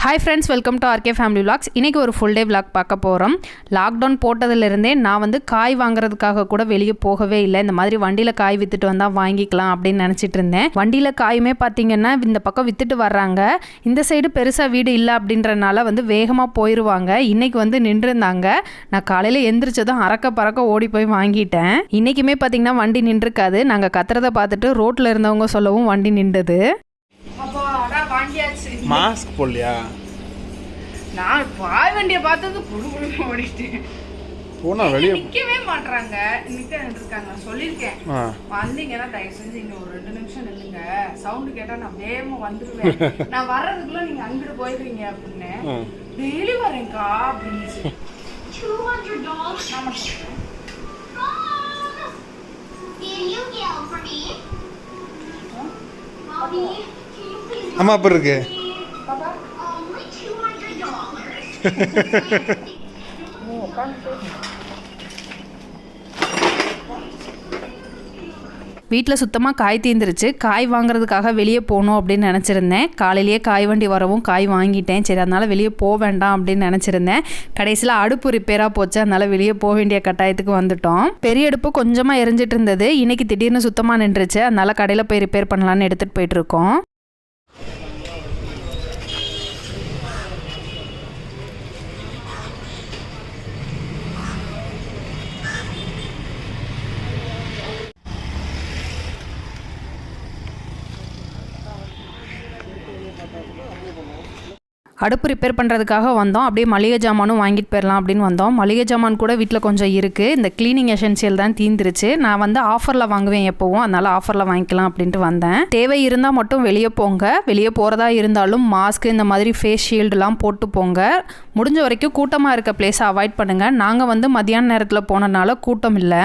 Hi friends, welcome to RK Family Vlogs. இன்னைக்கு ஒரு full day vlog பார்க்க போறோம். லாக்டவுன் போட்டதில இருந்தே நான் வந்து காய் வாங்குறதுக்காக கூட வெளிய போகவே இல்ல. இந்த மாதிரி வண்டியில காய் வித்துட்டு வந்தா வாங்கிக்கலாம் அப்படி நினைச்சிட்டு இருந்தேன். வண்டியில காயுமே பாத்தீங்கன்னா இந்த பக்கம் வித்துட்டு வர்றாங்க. இந்த சைடு பெருசா வீடு இல்ல அப்படின்றனால வந்து வேகமா போயிடுவாங்க. இன்னைக்கு வந்து நின்றுந்தாங்க. நான் காலையில எந்திரிச்சதும் அரக்க பறக்க ஓடி போய் வாங்கிட்டேன். இன்னைக்குமே பாத்தீங்கன்னா வண்டி நின்றுக்காது. நாங்க கத்துறத பார்த்துட்டு ரோட்ல இருந்தவங்க சொல்லவும் வண்டி நின்றுது. மாஸ்க் போடலையா? நான் பாய் வண்டியை பார்த்தது புடு புடுன்னு ஓடிட்டேன். போனா வெளியே நிக்கவே மாட்றாங்க. இருக்காங்க சொல்லியிருக்கேன். வந்தீங்கன்னா தயவு செஞ்சு இங்க ஒரு 2 நிமிஷம் நில்லுங்க. சவுண்ட் கேட்டா நான் வேகமா வந்துருவேன். நான் வர்றதுக்குள்ள நீங்க அங்கிட்டு போயிடுவீங்க அப்படின்னு. டெய்லி வரேன்க்கா அப்படின்னு. $200. அம்மா அப்ப இருக்கு. வீட்டில் சுத்தமாக காய் தீந்துருச்சு. காய் வாங்குறதுக்காக வெளியே போகணும் அப்படின்னு நினச்சிருந்தேன். காலையிலேயே காய் வண்டி வரவும் காய் வாங்கிட்டேன். சரி, அதனால் வெளியே போக வேண்டாம் அப்படின்னு நினச்சிருந்தேன். கடைசியில் அடுப்பு ரிப்பேராக போச்சு. அதனால் வெளியே போக வேண்டிய கட்டாயத்துக்கு வந்துட்டோம். பெரிய அடுப்பு கொஞ்சமாக எரிஞ்சிட்டு இருந்தது. இன்றைக்கி திடீர்னு சுத்தமாக நின்றுச்சு. அதனால் கடையில் போய் ரிப்பேர் பண்ணலான்னு எடுத்துகிட்டு போயிட்டுருக்கோம். அடுப்பு ரிப்பேர் பண்ணுறதுக்காக வந்தோம். அப்படியே மளிகை ஜாமானும் வாங்கிட்டு போயிடலாம் அப்படின்னு வந்தோம். மளிகை ஜாமான் கூட வீட்டில் கொஞ்சம் இருக்குது. இந்த க்ளீனிங் எசென்சியல் தான் தீந்துருச்சு. நான் வந்து ஆஃபரில் வாங்குவேன் எப்போவும், அதனால் ஆஃபரில் வாங்கிக்கலாம் அப்படின்ட்டு வந்தேன். தேவை இருந்தால் மட்டும் வெளியே போங்க. வெளியே போகிறதா இருந்தாலும் மாஸ்க், இந்த மாதிரி ஃபேஸ் ஷீல்டுலாம் போட்டு போங்க. முடிஞ்ச வரைக்கும் கூட்டமாக இருக்க பிளேஸை அவாய்ட் பண்ணுங்கள். நாங்கள் வந்து மதியான நேரத்தில் போனனால கூட்டம் இல்லை.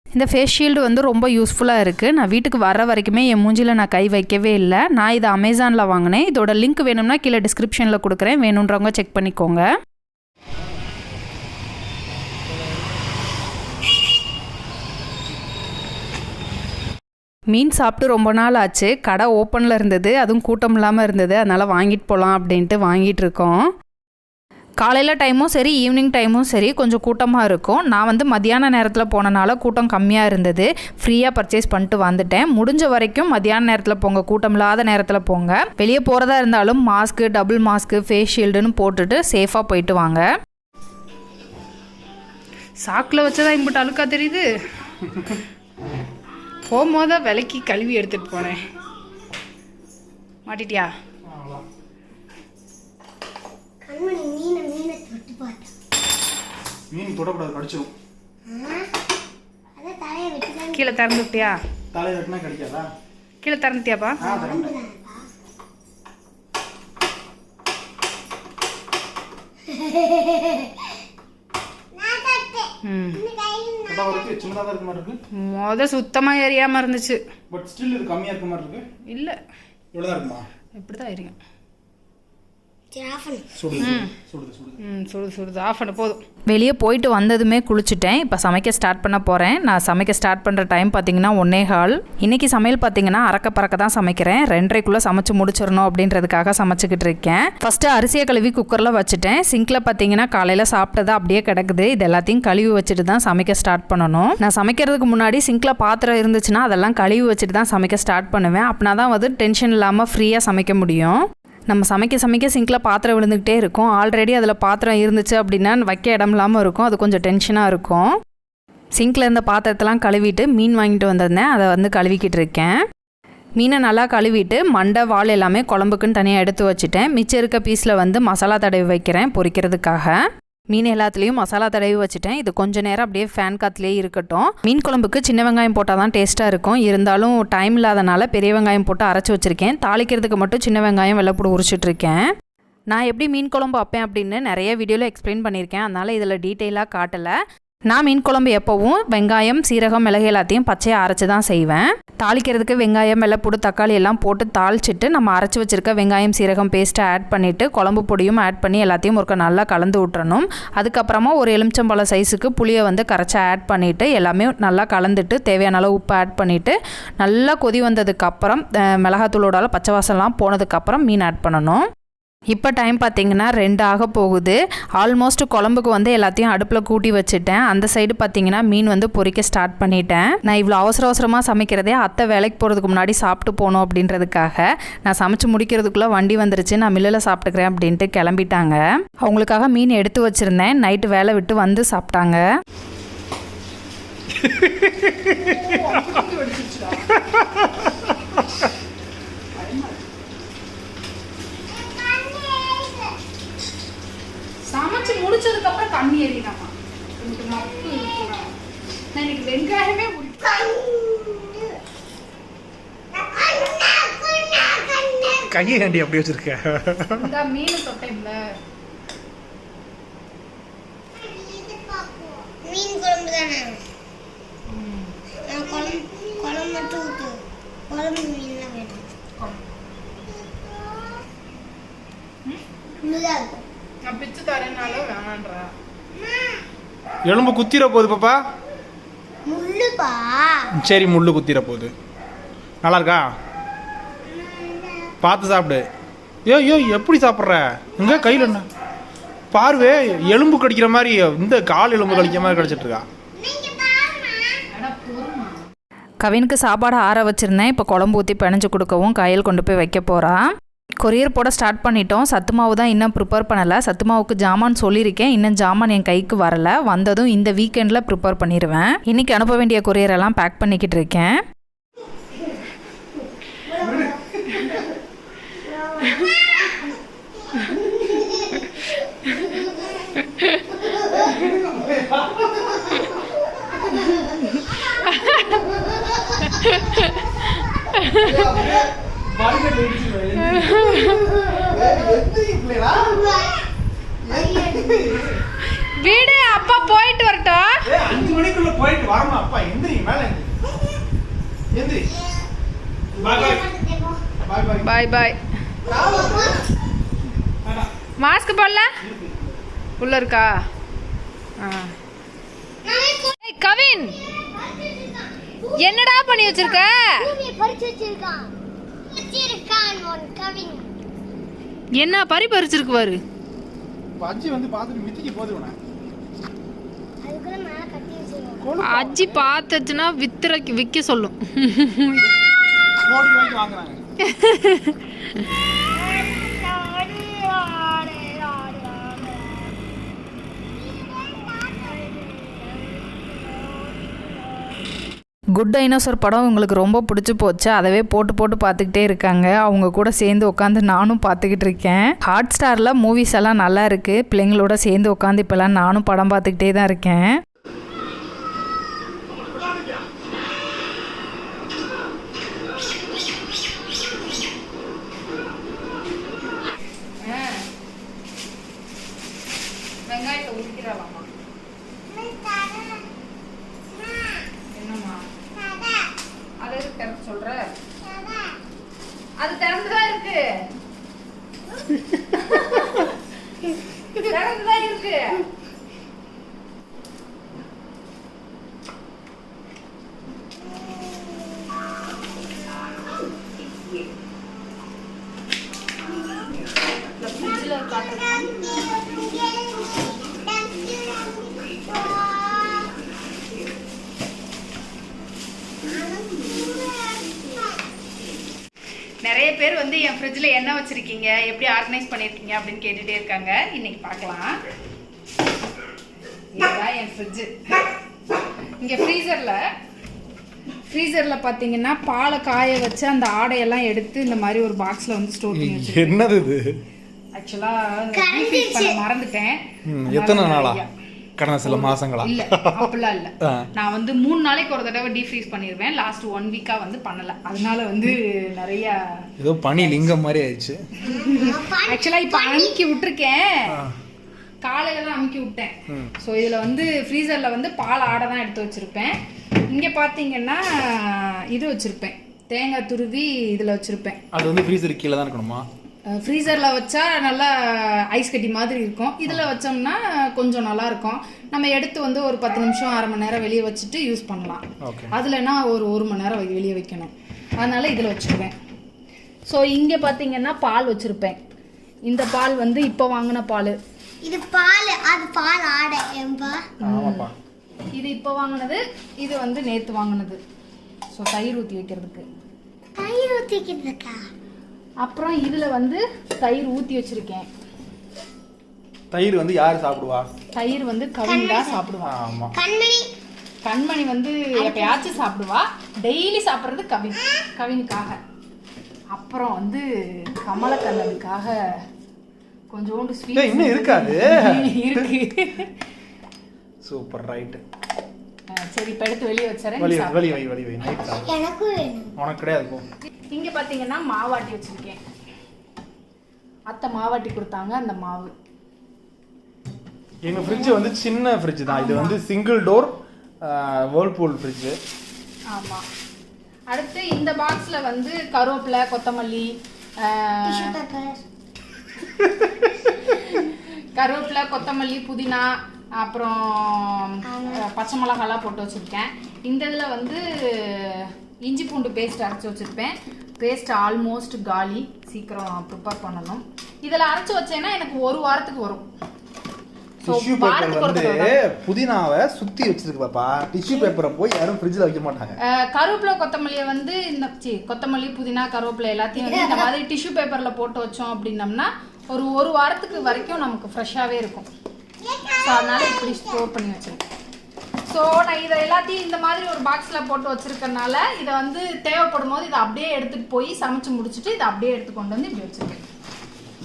இந்த ஃபேஸ் ஷீல்டு வந்து ரொம்ப யூஸ்ஃபுல்லாக இருக்குது. நான் வீட்டுக்கு வர வரைக்குமே என் மூஞ்சியில் நான் கை வைக்கவே இல்லை. நான் இதை அமேசானில் வாங்கினேன். இதோட லிங்க் வேணும்னா கீழே டிஸ்கிரிப்ஷனில் கொடுக்குறேன். வேணுன்றவங்க செக் பண்ணிக்கோங்க. மீன் சாப்பிட்டு ரொம்ப நாள் ஆச்சு. கடை ஓப்பனில் இருந்தது, அதுவும் கூட்டம் இல்லாமல் இருந்தது. அதனால் வாங்கிட்டு போகலாம் அப்படின்ட்டு வாங்கிட்டு இருக்கோம். காலையில் டைமும் சரி, ஈவினிங் டைமும் சரி கொஞ்சம் கூட்டமாக இருக்கும். நான் வந்து மத்தியான நேரத்தில் போனனால கூட்டம் கம்மியாக இருந்தது. ஃப்ரீயாக பர்ச்சேஸ் பண்ணிட்டு வந்துட்டேன். முடிஞ்ச வரைக்கும் மத்தியான நேரத்தில் போங்க, கூட்டம் இல்லாத நேரத்தில் போங்க. வெளியே போகிறதா இருந்தாலும் மாஸ்க்கு, டபுள் மாஸ்க்கு, ஃபேஸ் ஷீல்டுன்னு போட்டுட்டு சேஃபாக போயிட்டு வாங்க. சாக்கில் வச்சதான் இம்பிட்டு அழுக்கா தெரியுது. போகும்போது விலைக்கு கழுவி எடுத்துகிட்டு போனேன். மாட்டிட்டியா? மீன் தொடக்கூடாது, கடிச்சிடும். கீழே திறந்து விட்டியா? தலையை வெட்டினா கடிக்காதா? கீழே திறந்துட்டியாப்பா? முத சுத்தமாக எரியாமல் இருந்துச்சு. பட் ஸ்டில் இது கம்மியாக இருக்க மாதிரி இருக்கு. இல்லை, இவ்வளோதான் இருக்குமா? இப்படி தான் எரியும். போதும். வெளியே போயிட்டு வந்ததுமே குளிச்சுட்டேன். இப்போ சமைக்க ஸ்டார்ட் பண்ண போகிறேன். நான் சமைக்க ஸ்டார்ட் பண்ணுற டைம் பார்த்தீங்கன்னா 1:15. இன்றைக்கி சமையல் பார்த்தீங்கன்னா அறக்க பறக்க தான் சமைக்கிறேன். 2:30க்குள்ளே சமைச்சு முடிச்சிடணும் அப்படின்றதுக்காக சமைச்சிக்கிட்டு இருக்கேன். ஃபஸ்ட்டு அரிசியை கழுவி குக்கரில் வச்சுட்டேன். சிங்கில் பார்த்தீங்கன்னா காலையில் சாப்பிட்டது அப்படியே கிடக்குது. இது எல்லாத்தையும் கழுவி வச்சுட்டு தான் சமைக்க ஸ்டார்ட் பண்ணணும். நான் சமைக்கிறதுக்கு முன்னாடி சிங்கில் பாத்திரம் இருந்துச்சுன்னா அதெல்லாம் கழுவி வச்சுட்டு தான் சமைக்க ஸ்டார்ட் பண்ணுவேன். அப்படின்னா தான் வந்து டென்ஷன் இல்லாமல் ஃப்ரீயாக சமைக்க முடியும். நம்ம சமைக்க சிங்கில் பாத்திரம் விழுந்துக்கிட்டே இருக்கும். ஆல்ரெடி அதில் பாத்திரம் இருந்துச்சு அப்படின்னா வைக்க இடம் இல்லாமல் இருக்கும். அது கொஞ்சம் டென்ஷனாக இருக்கும். சிங்கில் இருந்த பாத்திரத்தெல்லாம் கழுவிட்டு மீன் வாங்கிட்டு வந்திருந்தேன். அதை வந்து கழுவிக்கிட்டு இருக்கேன். மீனை நல்லா கழுவிட்டு மண்டை, வால் எல்லாமே குழம்புக்குன்னு தனியாக எடுத்து வச்சுட்டேன். மிச்சம் இருக்க பீஸில் வந்து மசாலா தடவி வைக்கிறேன் பொரிக்கிறதுக்காக. மீன் எல்லாத்துலேயும் மசாலா தடவி வச்சுட்டேன். இது கொஞ்சம் நேரம் அப்படியே ஃபேன் காத்துலேயே இருக்கட்டும். மீன் குழம்புக்கு சின்ன வெங்காயம் போட்டால் தான் டேஸ்ட்டாக இருக்கும். இருந்தாலும் டைம் இல்லாதனால பெரிய வெங்காயம் போட்டு அரைச்சி வச்சுருக்கேன். தாளிக்கிறதுக்கு மட்டும் சின்ன வெங்காயம் வெள்ளைப்பூடு உரிச்சிட்ருக்கேன். நான் எப்படி மீன் குழம்பு வைப்பேன் அப்படின்னு நிறைய வீடியோவில் எக்ஸ்பிளைன் பண்ணியிருக்கேன். அதனால் இதில் டீட்டெயிலாக காட்டலை. நான் மீன் குழம்பு எப்போவும் வெங்காயம், சீரகம், மிளகு எல்லாத்தையும் பச்சையாக அரைச்சி தான் செய்வேன். தாளிக்கிறதுக்கு வெங்காயம், வெள்ளைப்பூடு, தக்காளி எல்லாம் போட்டு தாளிச்சிட்டு நம்ம அரைச்சி வச்சுருக்க வெங்காயம், சீரகம் பேஸ்ட்டை ஆட் பண்ணிவிட்டு குழம்பு பொடியும் ஆட் பண்ணி எல்லாத்தையும் ஒரு நல்லா கலந்து விட்டுறணும். அதுக்கப்புறமா ஒரு எலுமிச்சம்பழம் சைஸுக்கு புளியை வந்து கரைச்சி ஆட் பண்ணிவிட்டு எல்லாமே நல்லா கலந்துட்டு தேவையான அளவு உப்பு ஆட் பண்ணிவிட்டு நல்லா கொதி வந்ததுக்கப்புறம் மிளகாத்தூளோட பச்சை வாசம்லாம் போனதுக்கப்புறம் மீன் ஆட் பண்ணணும். இப்போ டைம் பார்த்தீங்கன்னா 2 ஆக போகுது. ஆல்மோஸ்ட் குழம்புக்கு வந்து எல்லாத்தையும் அடுப்பில் கூட்டி வச்சுட்டேன். அந்த சைடு பார்த்தீங்கன்னா மீன் வந்து பொரிக்க ஸ்டார்ட் பண்ணிட்டேன். நான் இவ்வளோ அவசரமாக சமைக்கிறதே அத்தை வேலைக்கு போகிறதுக்கு முன்னாடி சாப்பிட்டு போகணும் அப்படின்றதுக்காக. நான் சமைச்சு முடிக்கிறதுக்குள்ளே வண்டி வந்துருச்சு, நான் மில்லில் சாப்பிட்டுக்கிறேன் அப்படின்ட்டு கிளம்பிட்டாங்க. அவங்களுக்காக மீன் எடுத்து வச்சுருந்தேன். நைட்டு வேலை விட்டு வந்து சாப்பிட்டாங்க. சமைச்சு முடிச்சதுக்கு அப்புறம் கண்ணி எறினாமா மப்பு நான் எனக்கு வெங்காயமே கையை கண்டி அப்படி வச்சிருக்க. இந்த மீன் தொட்டைம்ல மீன் குழம்பு தானே. குழம்பு மட்டும் ஊத்து. குழம்பு மீன்லாம் வேணும். நான் பிச்சு தரேனால வேணான்றா. எலும்பு குத்திர போகுது பாப்பா. முள்ளுப்பா. சரி, முள்ளு குத்திர போகுது. நல்லா இருக்கா? பார்த்து சாப்பிடு. ஏ எப்படி சாப்பிட்ற? எங்க கையில் என்ன பார்வே? எலும்பு கடிக்கிற மாதிரி, இந்த கால் எலும்பு கடிக்கிற மாதிரி கடிச்சிட்டு இருக்கா. கவினுக்கு சாப்பாடு ஆற வச்சுருந்தேன். இப்போ குழம்பு ஊற்றி பிணைஞ்சு கொடுக்கவும் கையில் கொண்டு போய் வைக்க போகிறான். கொரியர் போட ஸ்டார்ட் பண்ணிட்டோம். சத்து மாவு தான் இன்னும் ப்ரிப்பேர் பண்ணலை. சத்து மாவுக்கு ஜாமான் சொல்லியிருக்கேன், இன்னும் ஜாமான் என் கைக்கு வரலை. வந்ததும் இந்த வீக்கெண்டில் ப்ரிப்பேர் பண்ணிடுவேன். இன்றைக்கி அனுப்ப வேண்டிய கொரியர் எல்லாம் பேக் பண்ணிக்கிட்டு இருக்கேன். வீடு அப்பா போயிட்டு வரட்டும். 5 மணிக்குள்ள போயிட்டு வரமா அப்பா. எந்திரி, மேல எந்திரி. பாய் பாய். பாய் பாய். பாய் பாய். மாஸ்க் போடல உள்ள இருக்கா? கவின் என்னடா பண்ணி வச்சிருக்க? என்ன பறி பறிச்சிருக்கு பாரு. அஜி வந்து பாத்துட்டு மித்திக்கு போதுவனா. அஜி பாத்துச்சுன்னா விக்க சொல்லும். கோடி ரூபாய்க்கு வாங்குறாங்க. குட் டைனோசர் படம் உங்களுக்கு ரொம்ப பிடிச்சி போச்சு. அதவே போட்டு போட்டு பார்த்துக்கிட்டே இருக்காங்க. அவங்க கூட சேர்ந்து உட்காந்து நானும் பார்த்துக்கிட்டு இருக்கேன். ஹாட் ஸ்டாரில் மூவிஸ் எல்லாம் நல்லா இருக்குது. பிள்ளைங்களோட சேர்ந்து உட்காந்து இப்போல்லாம் நானும் படம் பார்த்துக்கிட்டே தான் இருக்கேன். வெங்காயத்தை உரிக்கிறாளாமா. என்னம்மா அது திறந்து சொல்ற? அது திறந்துதான் இருக்கு. திறந்துதான் இருக்கு. நிறைய பேர் வந்து என் ஃப்ரிட்ஜில் என்ன வச்சுருக்கீங்க, எப்படி ஆர்கனைஸ் பண்ணியிருக்கீங்க அப்படின்னு கேட்டுகிட்டே இருக்காங்க. இன்னைக்கு பார்க்கலாம். இதுதான் என் ஃப்ரிட்ஜு. இங்கே ஃப்ரீசரில் பார்த்தீங்கன்னா பாலை காய வச்சு அந்த ஆடையெல்லாம் எடுத்து இந்த மாதிரி ஒரு பாக்ஸில் வந்து ஸ்டோர் பண்ணி வச்சுருக்கேன். என்னது இது? ஆக்சுவலாக ரீஃபில் பண்ண மறந்துட்டேன். எத்தனை நாளா? கடந்த சில மாசங்களா? இல்ல அப்படிலாம் இல்ல. நான் வந்து 3 நாளைக்கு ஒரு தடவை டீஃப்ரீஸ் பண்ணிடுவேன். லாஸ்ட் 1 வீக்கா வந்து பண்ணல. அதனால வந்து நிறைய ஏதோ பனி லிங்கம் மாதிரி ஆயிடுச்சு. ஆக்சுவலா இப்ப அமுக்கி விட்டுருக்கேன். காலையில தான் அமுக்கி விட்டேன். ஸோ இதுல வந்து ஃப்ரீசர்ல வந்து பால் ஆடை தான் எடுத்து வச்சிருப்பேன். இங்க பாத்தீங்கன்னா இது வச்சிருப்பேன், தேங்காய் துருவி இதுல வச்சிருப்பேன். அது வந்து ஃப்ரீசர் கீழே தான் இருக்கணுமா? ஃப்ரீசரில் வச்சா நல்லா ஐஸ் கட்டி மாதிரி இருக்கும். இதில் வச்சோம்னா கொஞ்சம் நல்லா இருக்கும். நம்ம எடுத்து வந்து ஒரு 10 நிமிஷம் 1/2 மணி நேரம் வெளியே வச்சுட்டு யூஸ் பண்ணலாம். அதுலனா ஒரு 1 மணி நேரம் வெளியே வைக்கணும். அதனால இதில் வச்சுருவேன். ஸோ இங்கே பார்த்தீங்கன்னா பால் வச்சுருப்பேன். இந்த பால் வந்து இப்போ வாங்கின பால். இது பால், அது பால் ஆடை ஏம்பா. ஆமாப்பா. இது இப்போ வாங்கினது, இது வந்து நேற்று வாங்கினது. ஸோ தயிர் ஊற்றி வைக்கிறதுக்கு. தயிர் ஊற்றிக்கிறதுக்கா? அப்புறம் இதில் வந்து தயிர் ஊற்றி வச்சுருக்கேன். தயிர் வந்து யார் சாப்பிடுவா? தயிர் வந்து கவின் தான் சாப்பிடுவா. ஆமாம். கண்மணி வந்து எப்பயாச்சும் சாப்பிடுவா. டெய்லி சாப்பிட்றது கவினுக்காக. அப்புறம் வந்து கமலக்கண்ணனுக்காக கொஞ்சோண்டு ஸ்வீட் இன்னும் இருக்காது. இருக்கு. Super, right. சரி, இப்போ எடுத்து வெளியே வச்சுறேன். வெளியே நைட் எனக்கு வேணும். உனக்கு கிடையாது போ. இங்கே பார்த்தீங்கன்னா மாவாட்டி வச்சுருக்கேன். அத்தை மாவாட்டி கொடுத்தாங்க அந்த மாவு. எங்கள் ஃப்ரிட்ஜ் வந்து சின்ன ஃப்ரிட்ஜ் தான். இது வந்து சிங்கிள் டோர் வேர்ல்பூல் ஃப்ரிட்ஜு. ஆமாம். அடுத்து இந்த பாக்ஸில் வந்து கருவேப்பிலை, கொத்தமல்லி, கருவேப்பிலை, கொத்தமல்லி, புதினா, அப்புறம் பச்சை மிளகாலாம் போட்டு வச்சுருக்கேன். இந்த இதில் வந்து இஞ்சி பூண்டு பேஸ்ட் அரைச்சி வச்சுருப்பேன். பேஸ்ட் ஆல்மோஸ்ட் காலி, சீக்கிரம் ப்ரிப்பேர் பண்ணணும். இதில் அரைச்சி வச்சேன்னா எனக்கு ஒரு வாரத்துக்கு வரும். டிஷ்யூ பேப்பர் வந்து புதினாவை சுற்றி வச்சிருக்கு பாப்பா. டிஷ்யூ பேப்பரை போய் யாரும் ஃப்ரிட்ஜில் வைக்க மாட்டாங்க. கருவேப்பிலை, கொத்தமல்லியை வந்து இந்த கொத்தமல்லி, புதினா, கருவேப்பிலை எல்லாத்தையும் வந்து இந்த மாதிரி டிஷ்யூ பேப்பரில் போட்டு வச்சோம் அப்படின்னம்னா ஒரு வாரத்துக்கு வரைக்கும் நமக்கு ஃப்ரெஷ்ஷாகவே இருக்கும். ஸோ அதனால இப்படி ஸ்டோர் பண்ணி வச்சிருக்கேன். ஸோ நான் இதை எல்லாத்தையும் இந்த மாதிரி ஒரு பாக்ஸில் போட்டு வச்சிருக்கனால இதை வந்து தேவைப்படும் போது இதை அப்படியே எடுத்துகிட்டு போய் சமைச்சு முடிச்சுட்டு இதை அப்படியே எடுத்து கொண்டு வந்து இப்படி வச்சிருக்கேன்.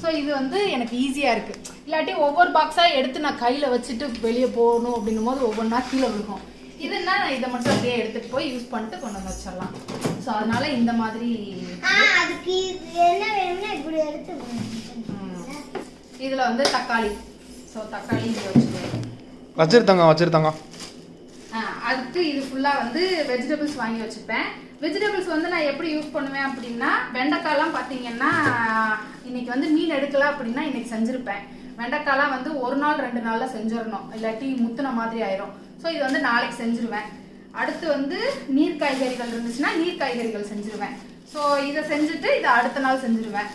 ஸோ இது வந்து எனக்கு ஈஸியாக இருக்குது. இல்லாட்டி ஒவ்வொரு பாக்ஸாக எடுத்து நான் கையில் வச்சுட்டு வெளியே போகணும் அப்படின்னும் போது ஒவ்வொன்றா கீழே விழுகும். இதுன்னா இதை மட்டும் அப்படியே எடுத்துகிட்டு போய் யூஸ் பண்ணிட்டு கொண்டு வந்து வச்சிடலாம். ஸோ அதனால இந்த மாதிரி இதில் வந்து தக்காளி. ஸோ தக்காளி இதில் வச்சுருத்தாங்க. அடுத்து இது ஃபுல்லாக வந்து வெஜிடபிள்ஸ் வாங்கி வச்சுப்பேன். வெஜிடபிள்ஸ் வந்து நான் எப்படி யூஸ் பண்ணுவேன் அப்படின்னா, வெண்டைக்காய்லாம் பார்த்தீங்கன்னா இன்னைக்கு வந்து மீன் எடுக்கல அப்படின்னா இன்னைக்கு செஞ்சுருப்பேன். வெண்டைக்காய்லாம் வந்து 1 நாள் 2 நாளில் செஞ்சிடணும், இல்லாட்டி முத்துன மாதிரி ஆயிரும். ஸோ இது வந்து நாளைக்கு செஞ்சுருவேன். அடுத்து வந்து நீர் காய்கறிகள் இருந்துச்சுன்னா நீர் காய்கறிகள் செஞ்சுருவேன். ஸோ இதை செஞ்சுட்டு இதை அடுத்த நாள் செஞ்சுருவேன்.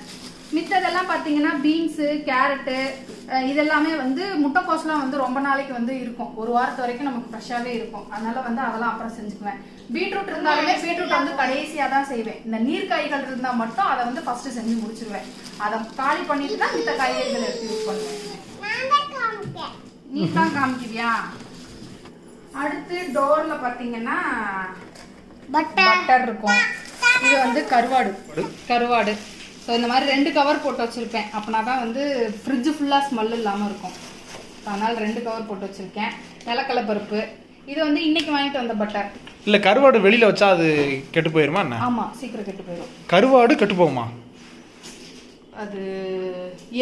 மித்ததெல்லாம் பார்த்தீங்கன்னா பீன்ஸு, கேரட்டு, இதெல்லாமே வந்து முட்டைக்கோஸ்லாம் வந்து ரொம்ப நாளைக்கு வந்து இருக்கும். ஒரு வாரத்து வரைக்கும் நமக்கு ஃப்ரெஷ்ஷாகவே இருக்கும். அதனால வந்து அதெல்லாம் அப்புறம் செஞ்சுக்குவேன். பீட்ரூட் இருந்தாலுமே பீட்ரூட் வந்து கடைசியாக தான் செய்வேன். இந்த நீர் காய்கள் இருந்தால் மட்டும் அதை வந்து ஃபஸ்ட்டு செஞ்சு முடிச்சிருவேன். அதை காலி பண்ணிட்டு தான் மித்த காய்கறிகள் எடுத்து யூஸ் பண்ணுவேன். நீ தான் காமிக்கிறியா? அடுத்து டோரில் பார்த்தீங்கன்னா பட்டர் இருக்கும். இது வந்து கருவாடு. ஸோ இந்த மாதிரி 2 கவர் போட்டு வச்சுருப்பேன். அப்படின்னா தான் வந்து ஃப்ரிட்ஜு ஃபுல்லாக ஸ்மெல் இல்லாமல் இருக்கும். அதனால் 2 கவர் போட்டு வச்சுருக்கேன். நிலக்கடலை பருப்பு. இது வந்து இன்னைக்கு வாங்கிட்டு வந்த பட்டர். இல்லை, கருவாடு வெளியில் வச்சா அது கெட்டு போயிருமா என்ன? ஆமாம், சீக்கிரம் கெட்டு போயிடும். கருவாடு கெட்டு போகுமா? அது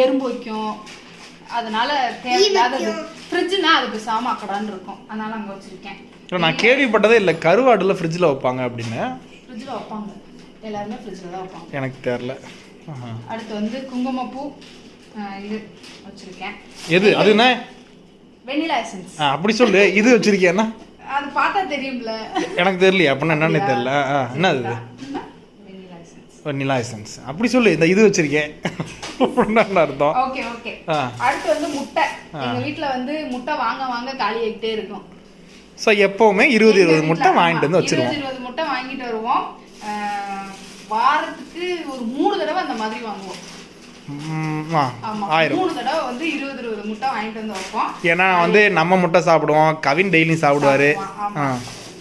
எறும்பு வைக்கும். அதனால தேவையில்லாதது. ஃப்ரிட்ஜுனா அது சாமாக்கடான்னு இருக்கும். அதனால அங்கே வச்சுருக்கேன். நான் கேள்விப்பட்டதே இல்லை கருவாடுல ஃப்ரிட்ஜில் வைப்பாங்க அப்படின்னு. ஃப்ரிட்ஜில் வைப்பாங்க, எல்லாருமே ஃப்ரிட்ஜில் தான் வைப்பாங்க. எனக்கு தெரியல. அடுத்து வந்து குங்குமப்பூ இது வச்சுருக்கேன். எது அதுனா? Vanilla essence. அப்படி சொல்லு. இது வச்சிருக்கேன்னா அது பார்த்தா தெரியும்ல. எனக்கு தெரியலையே அப்படின்னா என்னன்னு தெரியல. என்ன அது? Vanilla essence. அப்படி சொல்லு. இந்த இது வச்சிருக்கேன் அர்த்தம். ஓகே. அடுத்து வந்து முட்டை. எங்க வீட்ல வந்து முட்டை வாங்க காலி ஆகிட்டே இருக்கும். ஸோ எப்பவுமே 20 முட்டை வாங்கிட்டு வந்து வச்சிருவோம். 20 முட்டை வாங்கிட்டு வருவோம். வாரத்துக்கு ஒரு 3 தடவை அந்த மாதிரி வாங்குவோம். 3 தடவை வந்து 20 முட்டை வாங்கிட்டு வந்து வைப்போம். ஏன்னா வந்து நம்ம முட்டை சாப்பிடுவோம், கவின் டெய்லி சாப்பிடுவாரு.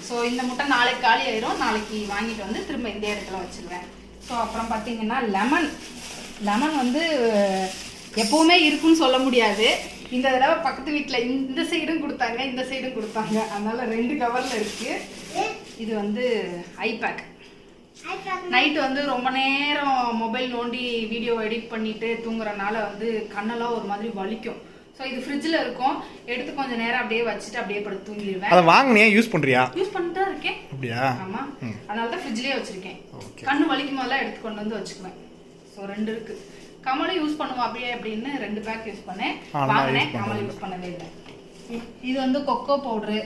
ஸோ இந்த முட்டை நாளைக்கு காலி ஆயிரும். நாளைக்கு வாங்கிட்டு வந்து திரும்ப இந்த இடத்துல வச்சிருவேன். ஸோ அப்புறம் பார்த்தீங்கன்னா லெமன் வந்து எப்பவுமே இருக்குன்னு சொல்ல முடியாது. இந்த தடவை பக்கத்து வீட்டில் இந்த சைடும் கொடுத்தாங்க, இந்த சைடும் கொடுத்தாங்க. அதனால 2 கவரில் இருக்கு. இது வந்து ஐபேக். நைட்டு வந்து ரொம்ப நேரம் மொபைல் நோண்டி வீடியோ எடிட் பண்ணிட்டு தூங்குறனால வந்து கண்ணெல்லாம் ஒரு மாதிரி வலிக்கும். ஸோ இது ஃப்ரிட்ஜில் இருக்கும். எடுத்து கொஞ்சம் நேரம் அப்படியே வச்சுட்டு அப்படியே படுத்து தூங்கிடுவேன். அதை வாங்கினியா? யூஸ் பண்ணுறியா? யூஸ் பண்ணிட்டு தான் இருக்கேன். அப்படியா? ஆமாம், அதனால தான் ஃப்ரிட்ஜ்லேயே வச்சுருக்கேன். கண்ணு வலிக்கும் போதெல்லாம் எடுத்து கொண்டு வந்து வச்சுக்குவேன். ஸோ 2 இருக்கு. கமலும் யூஸ் பண்ணுவோம் அப்படியே அப்படின்னு 2 பேக் யூஸ் பண்ணேன். வாங்கினேன், கமல் யூஸ் பண்ணவே இல்லை. இது வந்து கொக்கோ பவுடரு,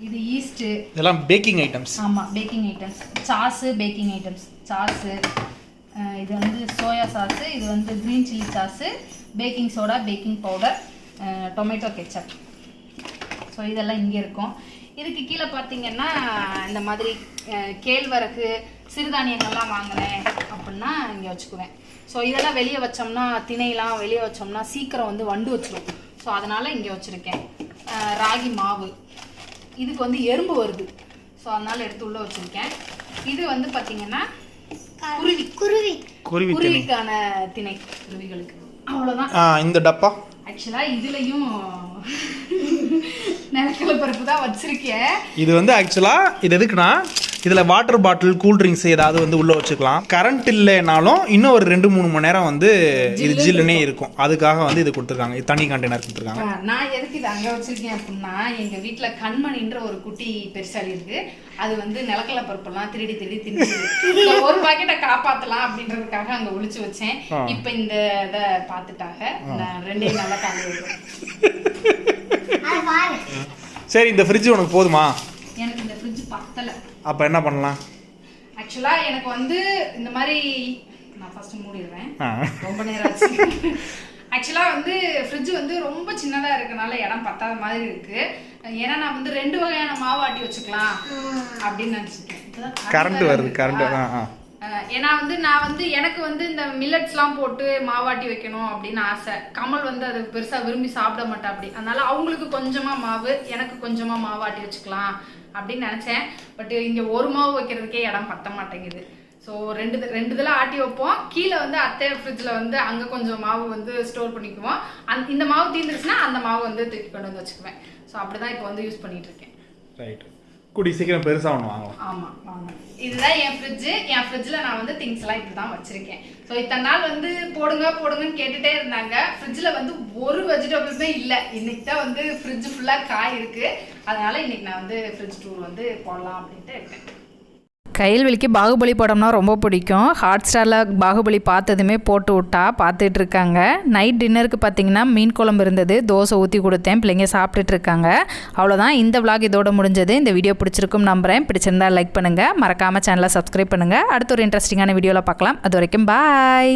இது ஈஸ்ட்டு, இதெல்லாம் பேக்கிங் ஐட்டம்ஸ். ஆமாம், baking items. Sauce, baking items, sauce, இது வந்து சோயா சாஸு, இது வந்து green chilli sauce, baking soda, baking powder, tomato ketchup. So இதெல்லாம் இங்கே இருக்கும். இதுக்கு கீழே பார்த்தீங்கன்னா இந்த மாதிரி கேழ்வரகு, சிறுதானியங்கள்லாம் வாங்கினேன் அப்படின்னா இங்கே வச்சுக்குவேன். ஸோ இதெல்லாம் வெளியே வச்சோம்னா, திணையெல்லாம் வெளியே வச்சோம்னா சீக்கிரம் வந்து வண்டு வச்சிடும். ஸோ அதனால் இங்கே வச்சுருக்கேன். ராகி மாவு, இதுக்கு வந்து எறும்பு வருது, ஸோ அதனால் எடுத்து உள்ளே வச்சுருக்கேன். இது வந்து பார்த்தீங்கன்னா குருவிக்கான திணை, குருவிகளுக்கு. அவ்வளோதான். இந்த டப்பா ஆக்சுவலாக இதுலேயும் நிலக்கடலை பருப்பு தான் வச்சுருக்கேன். இது வந்து ஆக்சுவலாக இது எதுக்குன்னா, இதில் வாட்டர் பாட்டில், கூல்ட்ரிங்க்ஸ் ஏதாவது வந்து உள்ளே வச்சுக்கலாம். கரண்ட் இல்லைனாலும் இன்னும் ஒரு 2-3 மணி நேரம் வந்து இது ஜில்லுனே இருக்கும். அதுக்காக வந்து இது கொடுத்துருக்காங்க, இது தனி கண்டெய்னர் கொடுத்துருக்காங்க. நான் எதுக்கு இது அங்கே வச்சுருக்கேன் அப்படின்னா, எங்கள் வீட்டில் கண்மணின்ற ஒரு குட்டி பெருசாலி இருக்குது. அது வந்து நிலக்கடலை பருப்பெல்லாம் திருடி தின்னு ஒரு பாக்கெட்டை காப்பாற்றலாம் அப்படின்றதுக்காக அங்கே ஒளிச்சு வச்சேன். இப்போ இந்த இதை பார்த்துட்டாக நான் 2 நாளாக காலையில். சரி, இந்த ஃப்ரிட்ஜ் உனக்கு போதுமா? எனக்கு இந்த ஃப்ரிட்ஜ் பத்தலை. அப்போ என்ன பண்ணலாம்? ஆக்சுவலாக எனக்கு வந்து இந்த மாதிரி நான் ஃபஸ்ட்டு மூடிடுறேன், ரொம்ப நேரம் ஆச்சு. ஆக்சுவலாக வந்து ஃப்ரிட்ஜ் வந்து ரொம்ப சின்னதாக இருக்கனால இடம் பத்தாத மாதிரி இருக்குது. ஏன்னா நான் வந்து 2 வகையான மாவு ஆட்டி வச்சுக்கலாம் அப்படின்னு நினச்சிருக்கேன். கரண்ட் வருது, கரண்ட். ஏன்னா வந்து நான் வந்து எனக்கு வந்து இந்த மில்லட்ஸ்லாம் போட்டு மாவாட்டி வைக்கணும் அப்படின்னு ஆசை. கமல் வந்து அது பெருசாக விரும்பி சாப்பிட மாட்டா அப்படி. அதனால அவங்களுக்கு கொஞ்சமாக மாவு, எனக்கு கொஞ்சமாக மாவாட்டி வச்சுக்கலாம் அப்படின்னு நினச்சேன். பட் இங்கே ஒரு மாவு வைக்கிறதுக்கே இடம் பத்த மாட்டேங்குது. ஸோ 2 இதில் ஆட்டி வைப்போம். கீழே வந்து அத்தை ஃப்ரிட்ஜில் வந்து அங்கே கொஞ்சம் மாவு வந்து ஸ்டோர் பண்ணிக்குவோம். இந்த மாவு தீர்ந்துருச்சுன்னா அந்த மாவு வந்து தூக்கி கொண்டு வந்து வச்சுக்குவேன். ஸோ அப்படி தான் இப்போ வந்து யூஸ் பண்ணிட்டு இருக்கேன். ரைட், கூடி சீக்கிரம் பெருசாக ஒன்று வாங்கலாம். ஆமாம், வாங்க. இதுதான் என் ஃப்ரிட்ஜு. என் ஃப்ரிட்ஜில் நான் வந்து திங்ஸ் எல்லாம் இப்படி தான் வச்சுருக்கேன். ஸோ இத்தனை நாள் வந்து போடுங்கன்னு கேட்டுகிட்டே இருந்தாங்க. ஃப்ரிட்ஜில் வந்து ஒரு வெஜிடபிள்ஸுமே இல்லை. இன்னைக்கு தான் வந்து ஃப்ரிட்ஜ் ஃபுல்லாக காய் இருக்குது. அதனால இன்னைக்கு நான் வந்து ஃப்ரிட்ஜ் டூர் வந்து போடலாம் அப்படின்ட்டு இருக்கேன். கைல்வெளிக்கு பாகுபலி படம்னா ரொம்ப பிடிக்கும். ஹாட் ஸ்டாரில் பாகுபலி பார்த்ததுமே போட்டு விட்டா பார்த்துட்டு இருக்காங்க. நைட் டின்னருக்கு பார்த்தீங்கன்னா மீன் குழம்பு இருந்தது, தோசை ஊற்றி கொடுத்தேன், பிள்ளைங்க சாப்பிட்டுட்டு இருக்காங்க. அவ்வளோதான், இந்த விளாக் இதோட முடிஞ்சது. இந்த வீடியோ பிடிச்சிருக்கும் நம்புகிறேன். பிடிச்சிருந்தா லைக் பண்ணுங்கள், மறக்காமல் சேனலை சப்ஸ்கிரைப் பண்ணுங்கள். அடுத்த ஒரு இன்ட்ரெஸ்டிங்கான வீடியோவில் பார்க்கலாம். அது வரைக்கும் பாய்.